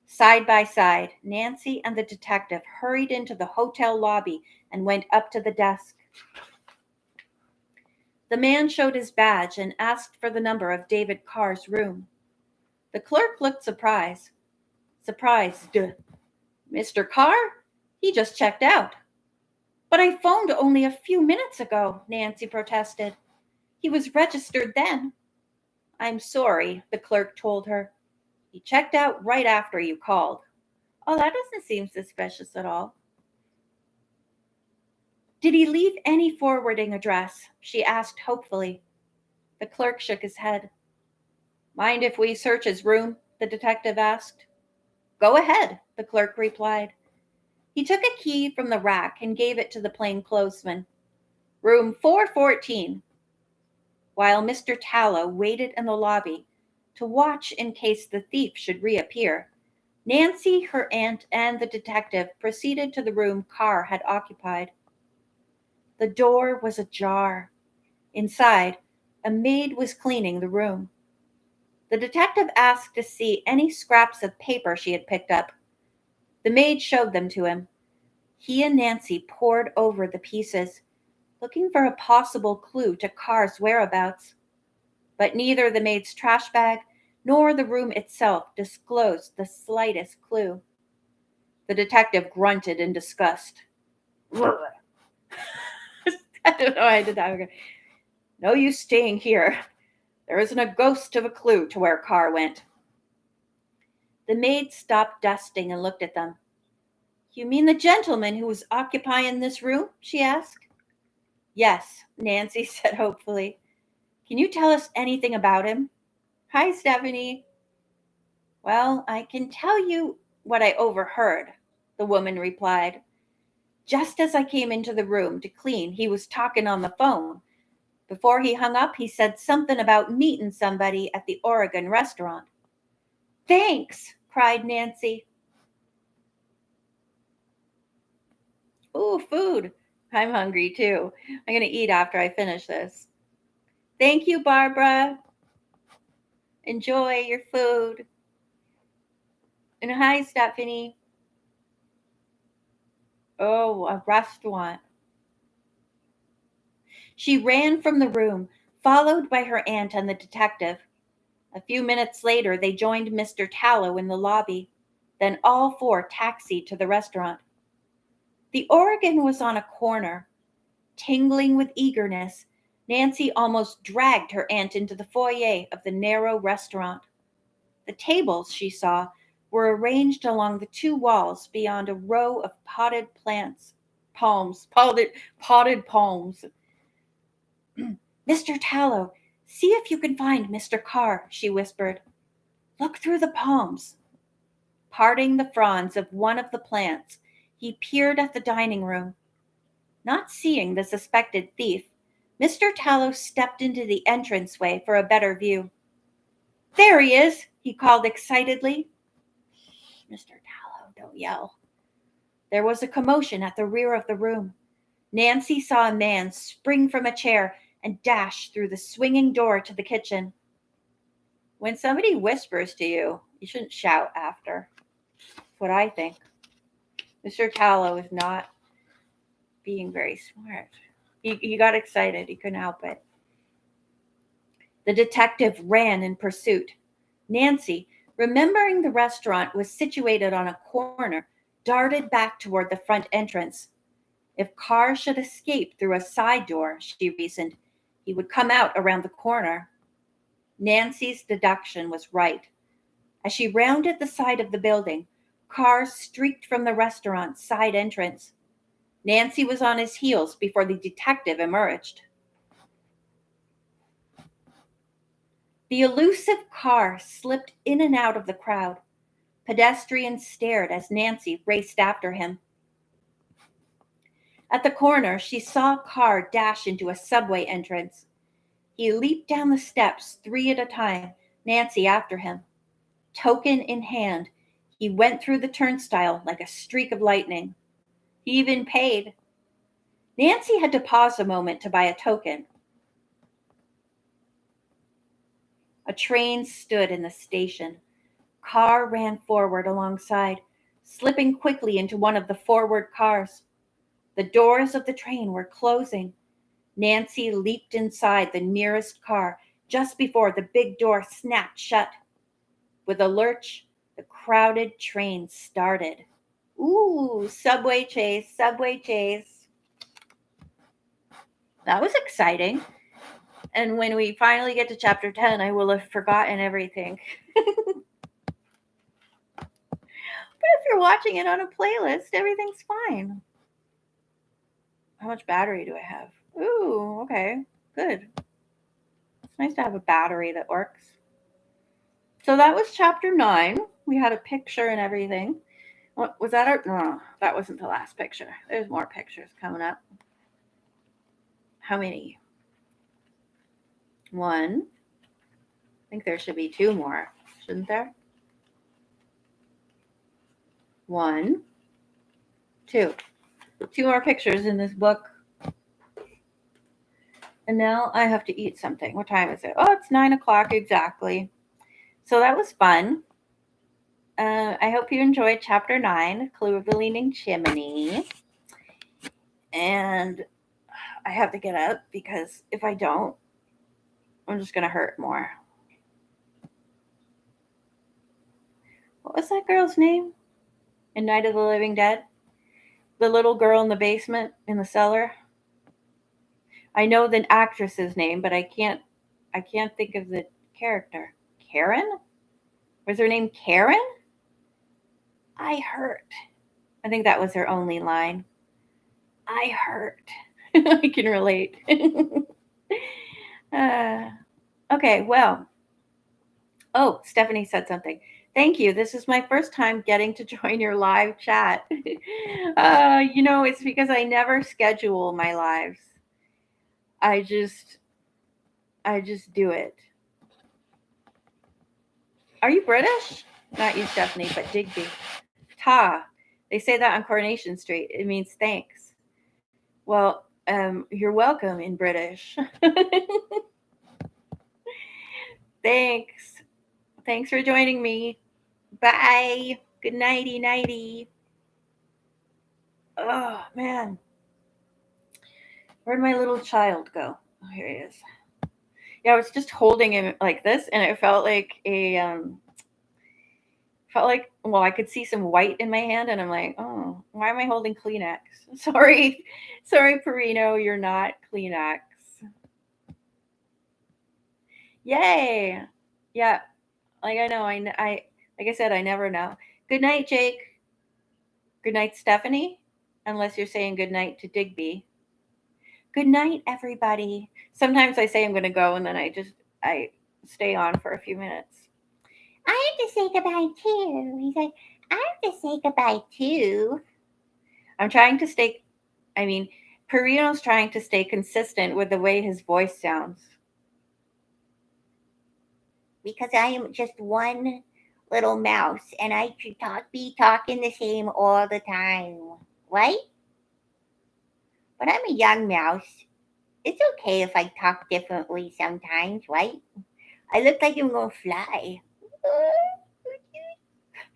Side by side, Nancy and the detective hurried into the hotel lobby and went up to the desk. The man showed his badge and asked for the number of David Carr's room. The clerk looked surprised. Mr. Carr? He just checked out. But I phoned only a few minutes ago, Nancy protested. He was registered then. I'm sorry, the clerk told her. He checked out right after you called. Oh, that doesn't seem suspicious at all. Did he leave any forwarding address? She asked hopefully. The clerk shook his head. Mind if we search his room? The detective asked. Go ahead, the clerk replied. He took a key from the rack and gave it to the plainclothesman. Room 414. While Mr. Tallow waited in the lobby to watch in case the thief should reappear, Nancy, her aunt, and the detective proceeded to the room Carr had occupied. The door was ajar. Inside, a maid was cleaning the room. The detective asked to see any scraps of paper she had picked up. The maid showed them to him. He and Nancy pored over the pieces, looking for a possible clue to Carr's whereabouts. But neither the maid's trash bag nor the room itself disclosed the slightest clue. The detective grunted in disgust. I don't know why I did that. No use staying here. There isn't a ghost of a clue to where Carr went. The maid stopped dusting and looked at them. You mean the gentleman who was occupying this room? She asked. Yes, Nancy said hopefully. Can you tell us anything about him? Hi, Stephanie. Well, I can tell you what I overheard, the woman replied. Just as I came into the room to clean, he was talking on the phone. Before he hung up, he said something about meeting somebody at the Oregon restaurant. Thanks, cried Nancy. Ooh, food. I'm hungry too. I'm going to eat after I finish this. Thank you, Barbara. Enjoy your food. And hi, Stephanie. Oh, a restaurant. She ran from the room, followed by her aunt and the detective. A few minutes later, they joined Mr. Tallow in the lobby. Then all four taxied to the restaurant. The Oregon was on a corner. Tingling with eagerness, Nancy almost dragged her aunt into the foyer of the narrow restaurant. The tables, she saw, were arranged along the two walls beyond a row of potted palms. Mr. Tallow, see if you can find Mr. Carr, she whispered. Look through the palms. Parting the fronds of one of the plants, he peered at the dining room. Not seeing the suspected thief, Mr. Tallow stepped into the entranceway for a better view. There he is, he called excitedly. Mr. Tallow, don't yell. There was a commotion at the rear of the room. Nancy saw a man spring from a chair and dash through the swinging door to the kitchen. When somebody whispers to you, you shouldn't shout after. That's what I think. Mr. Tallow is not being very smart. He got excited. He couldn't help it. The detective ran in pursuit. Nancy, remembering the restaurant was situated on a corner, darted back toward the front entrance. If Carr should escape through a side door, she reasoned, he would come out around the corner. Nancy's deduction was right. As she rounded the side of the building, Carr streaked from the restaurant's side entrance. Nancy was on his heels before the detective emerged. The elusive Carr slipped in and out of the crowd. Pedestrians stared as Nancy raced after him. At the corner, she saw Carr dash into a subway entrance. He leaped down the steps 3 at a time, Nancy after him. Token in hand, he went through the turnstile like a streak of lightning. He even paid. Nancy had to pause a moment to buy a token. A train stood in the station. Carr ran forward alongside, slipping quickly into one of the forward cars. The doors of the train were closing. Nancy leaped inside the nearest car just before the big door snapped shut. With a lurch, the crowded train started. Ooh, subway chase, subway chase. That was exciting. And when we finally get to chapter 10, I will have forgotten everything. But if you're watching it on a playlist, everything's fine. How much battery do I have? Ooh, okay, good. It's nice to have a battery that works. So that was chapter 9. We had a picture and everything. What was that? No, that wasn't the last picture. There's more pictures coming up. How many? 1. I think there should be 2 more, shouldn't there? 1, 2. 2 more pictures in this book. And now I have to eat something. What time is it? Oh, it's 9 o'clock exactly. So that was fun. I hope you enjoyed chapter 9, Clue of the Leaning Chimney. And I have to get up because if I don't, I'm just going to hurt more. What was that girl's name in Night of the Living Dead? The little girl in the basement, in the cellar. I know the actress's name, but I can't think of the character. Karen? Was her name Karen? I hurt. I think that was her only line. I hurt. I can relate. uh, okay, well. Oh, Stephanie said something. Thank you. This is my first time getting to join your live chat. It's because I never schedule my lives. I just do it. Are you British? Not you, Stephanie, but Digby. Ta. They say that on Coronation Street. It means thanks. Well, you're welcome in British. Thanks. Thanks for joining me. Bye. Good nighty, nighty. Oh, man. Where'd my little child go? Oh, here he is. Yeah, I was just holding him like this, and it felt like well, I could see some white in my hand, and I'm like, oh, why am I holding Kleenex? Sorry, Pierino, you're not Kleenex. Yay! Yeah, like I know, I like I said, I never know. Good night, Jake. Good night, Stephanie. Unless you're saying good night to Digby. Good night, everybody. Sometimes I say I'm going to go, and then I stay on for a few minutes. I have to say goodbye too. He's like, I have to say goodbye too. I'm trying to stay. I mean, Pierino's trying to stay consistent with the way his voice sounds. Because I am just one little mouse and I should be talking the same all the time, right? But I'm a young mouse. It's okay if I talk differently sometimes, right? I look like I'm gonna fly.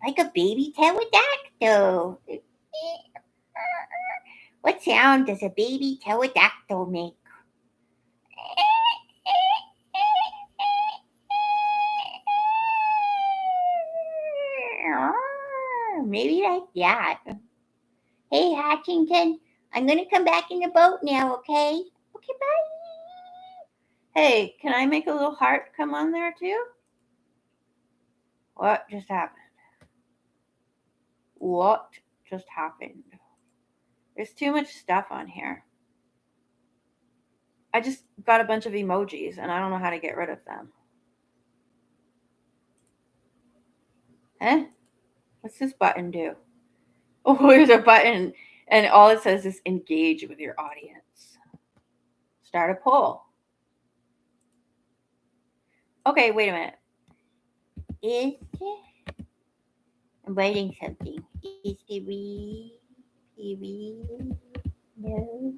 Like a baby pterodactyl. What sound does a baby pterodactyl make? Maybe like that. Hey, Hatchington, I'm gonna come back in the boat now, okay? Okay, bye. Hey, can I make a little heart come on there too? What just happened? What just happened? There's too much stuff on here. I just got a bunch of emojis and I don't know how to get rid of them. Huh? What's this button do? Oh, there's a button and all it says is engage with your audience. Start a poll. Okay, wait a minute. I'm writing something. Is no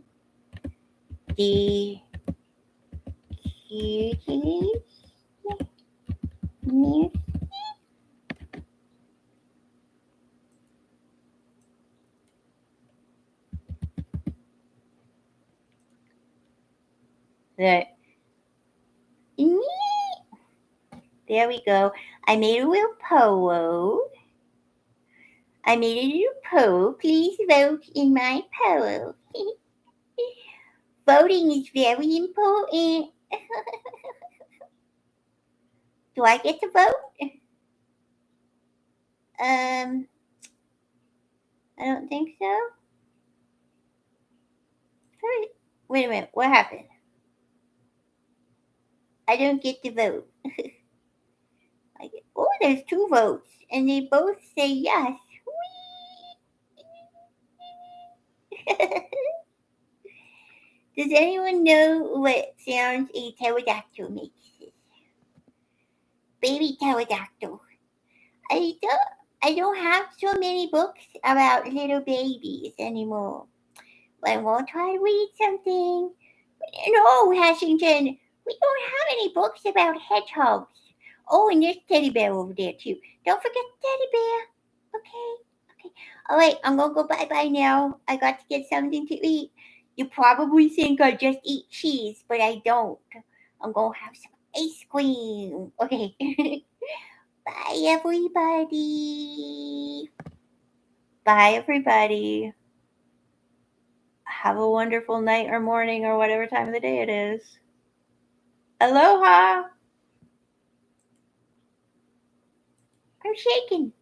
the cuties music? There we go. I made a little poll. Please vote in my poll. Voting is very important. Do I get to vote? I don't think so. Wait a minute. What happened? I don't get to vote. Oh, there's 2 votes, and they both say yes. Does anyone know what sounds a pterodactyl makes? Baby pterodactyl. I don't have so many books about little babies anymore. But I will try to read something. No, Washington, we don't have any books about hedgehogs Oh, and there's teddy bear over there too. Don't forget teddy bear. Okay. All right, I'm gonna go bye now. I got to get something to eat. You probably think I just eat cheese, but I don't. I'm gonna have some ice cream. Okay. Bye, everybody. Bye, everybody. Have a wonderful night or morning or whatever time of the day it is. Aloha. I'm shaking.